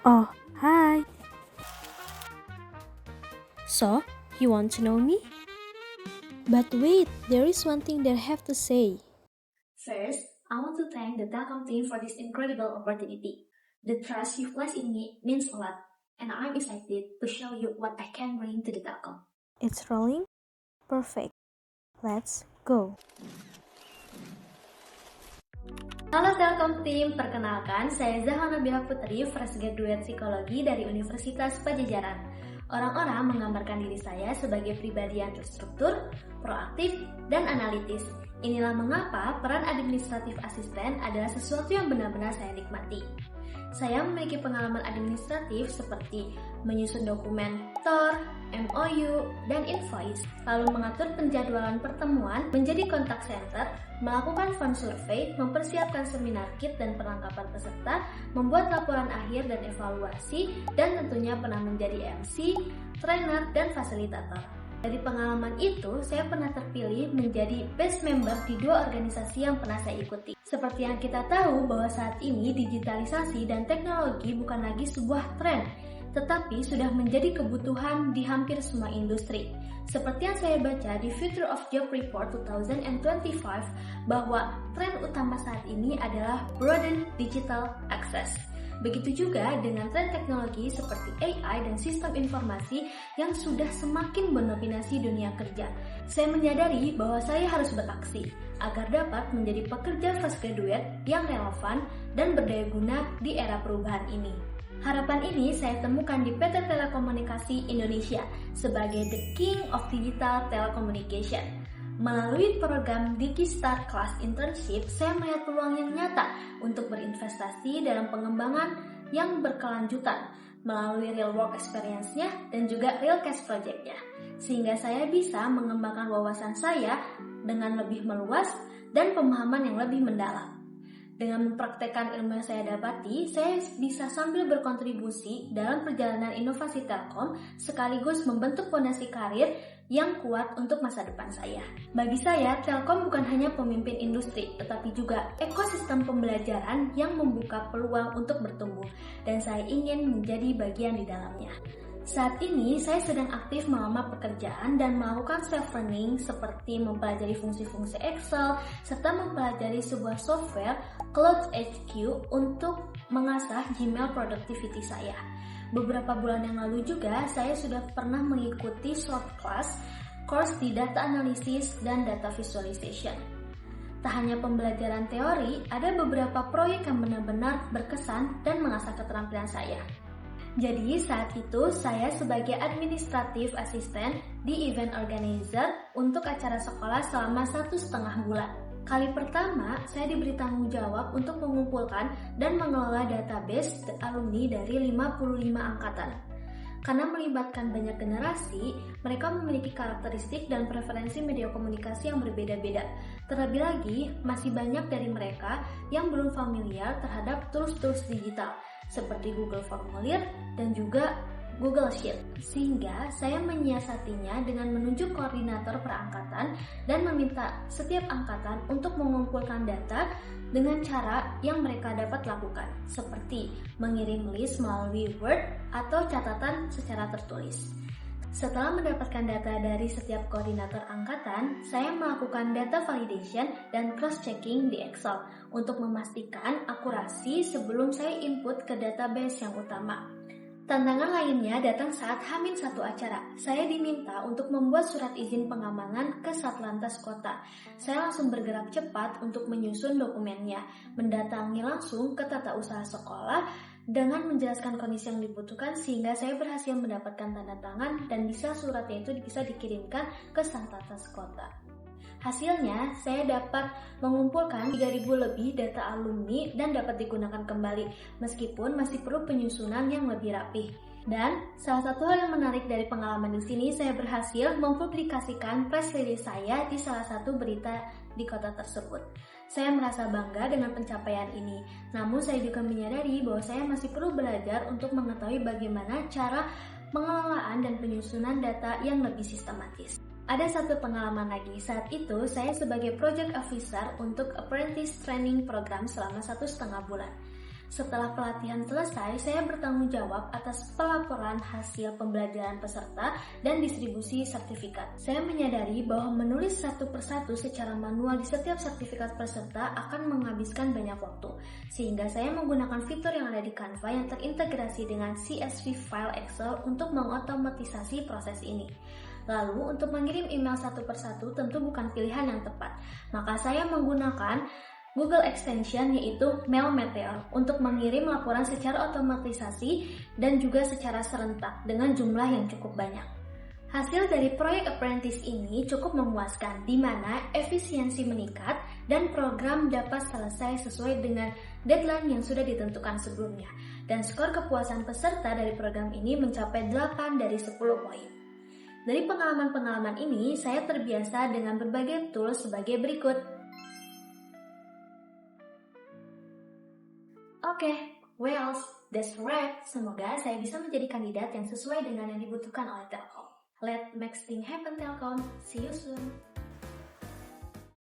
Oh, hi. So, you want to know me? But wait, there is one thing that I have to say. First, I want to thank the Telkom team for this incredible opportunity. The trust you place in me means a lot, and I'm excited to show you what I can bring to the Telkom. It's rolling? Perfect. Let's go. Halo Telkom team, perkenalkan saya Zahra Nabila Putri, fresh graduate psikologi dari Universitas Pajajaran. Orang-orang menggambarkan diri saya sebagai pribadi yang terstruktur, proaktif, dan analitis. Inilah mengapa peran administratif asisten adalah sesuatu yang benar-benar saya nikmati. Saya memiliki pengalaman administratif seperti menyusun dokumen TOR, MOU, dan invoice, lalu mengatur penjadwalan pertemuan, menjadi kontak center, melakukan fund survei, mempersiapkan seminar kit dan perlengkapan peserta, membuat laporan akhir dan evaluasi, dan tentunya pernah menjadi MC, trainer, dan fasilitator. Dari pengalaman itu, saya pernah terpilih menjadi best member di 2 organisasi yang pernah saya ikuti. Seperti yang kita tahu bahwa saat ini digitalisasi dan teknologi bukan lagi sebuah tren, tetapi sudah menjadi kebutuhan di hampir semua industri. Seperti yang saya baca di Future of Job Report 2025, bahwa tren utama saat ini adalah broaden digital access. Begitu juga dengan tren teknologi seperti AI dan sistem informasi yang sudah semakin mendominasi dunia kerja. Saya menyadari bahwa saya harus beraksi agar dapat menjadi pekerja fresh graduate yang relevan dan berdaya guna di era perubahan ini. Harapan ini saya temukan di PT Telekomunikasi Indonesia sebagai the king of digital telecommunication. Melalui program DigiStar Class Internship, saya melihat peluang yang nyata untuk berinvestasi dalam pengembangan yang berkelanjutan melalui real work experience-nya dan juga real cash project-nya. Sehingga saya bisa mengembangkan wawasan saya dengan lebih meluas dan pemahaman yang lebih mendalam. Dengan mempraktekkan ilmu yang saya dapati, saya bisa sambil berkontribusi dalam perjalanan inovasi Telkom sekaligus membentuk fondasi karir yang kuat untuk masa depan saya. Bagi saya, Telkom bukan hanya pemimpin industri, tetapi juga ekosistem pembelajaran yang membuka peluang untuk bertumbuh, dan saya ingin menjadi bagian di dalamnya. Saat ini, saya sedang aktif melamar pekerjaan dan melakukan self-learning seperti mempelajari fungsi-fungsi Excel, serta mempelajari sebuah software Cloud HQ untuk mengasah Gmail productivity saya. Beberapa bulan yang lalu juga, saya sudah pernah mengikuti short class course di data analysis dan data visualization. Tak hanya pembelajaran teori, ada beberapa proyek yang benar-benar berkesan dan mengasah keterampilan saya. Jadi saat itu saya sebagai administratif asisten di event organizer untuk acara sekolah selama 1,5 bulan. Kali pertama saya diberi tanggung jawab untuk mengumpulkan dan mengelola database alumni dari 55 angkatan. Karena melibatkan banyak generasi, mereka memiliki karakteristik dan preferensi media komunikasi yang berbeda-beda. Terlebih lagi, masih banyak dari mereka yang belum familiar terhadap tools-tools digital seperti Google Formulir dan juga Google Sheet. Sehingga saya menyiasatinya dengan menunjuk koordinator perangkatan dan meminta setiap angkatan untuk mengumpulkan data dengan cara yang mereka dapat lakukan, seperti mengirim list melalui Word atau catatan secara tertulis. Setelah mendapatkan data dari setiap koordinator angkatan, saya melakukan data validation dan cross-checking di Excel untuk memastikan akurasi sebelum saya input ke database yang utama. Tantangan lainnya datang saat H-1 acara. Saya diminta untuk membuat surat izin pengamanan ke Satlantas Kota. Saya langsung bergerak cepat untuk menyusun dokumennya, mendatangi langsung ke tata usaha sekolah dengan menjelaskan kondisi yang dibutuhkan sehingga saya berhasil mendapatkan tanda tangan dan bisa suratnya itu bisa dikirimkan ke Satlantas Kota. Hasilnya, saya dapat mengumpulkan 3.000 lebih data alumni dan dapat digunakan kembali, meskipun masih perlu penyusunan yang lebih rapih. Dan salah satu hal yang menarik dari pengalaman di sini, saya berhasil mempublikasikan press release saya di salah satu berita di kota tersebut. Saya merasa bangga dengan pencapaian ini, namun saya juga menyadari bahwa saya masih perlu belajar untuk mengetahui bagaimana cara pengelolaan dan penyusunan data yang lebih sistematis. Ada satu pengalaman lagi, saat itu saya sebagai project officer untuk apprentice training program selama 1,5 bulan. Setelah pelatihan selesai, saya bertanggung jawab atas pelaporan hasil pembelajaran peserta dan distribusi sertifikat. Saya menyadari bahwa menulis satu persatu secara manual di setiap sertifikat peserta akan menghabiskan banyak waktu, sehingga saya menggunakan fitur yang ada di Canva yang terintegrasi dengan CSV file Excel untuk mengotomatisasi proses ini. Lalu, untuk mengirim email satu persatu tentu bukan pilihan yang tepat, maka saya menggunakan Google Extension yaitu Mail Meteor untuk mengirim laporan secara otomatisasi dan juga secara serentak dengan jumlah yang cukup banyak. Hasil dari proyek apprentice ini cukup memuaskan, di mana efisiensi meningkat dan program dapat selesai sesuai dengan deadline yang sudah ditentukan sebelumnya. Dan skor kepuasan peserta dari program ini mencapai 8 dari 10 poin. Dari pengalaman-pengalaman ini, saya terbiasa dengan berbagai tools sebagai berikut. Oke, well, that's wrap. Semoga saya bisa menjadi kandidat yang sesuai dengan yang dibutuhkan oleh Telkom. Let make things happen, Telkom. See you soon.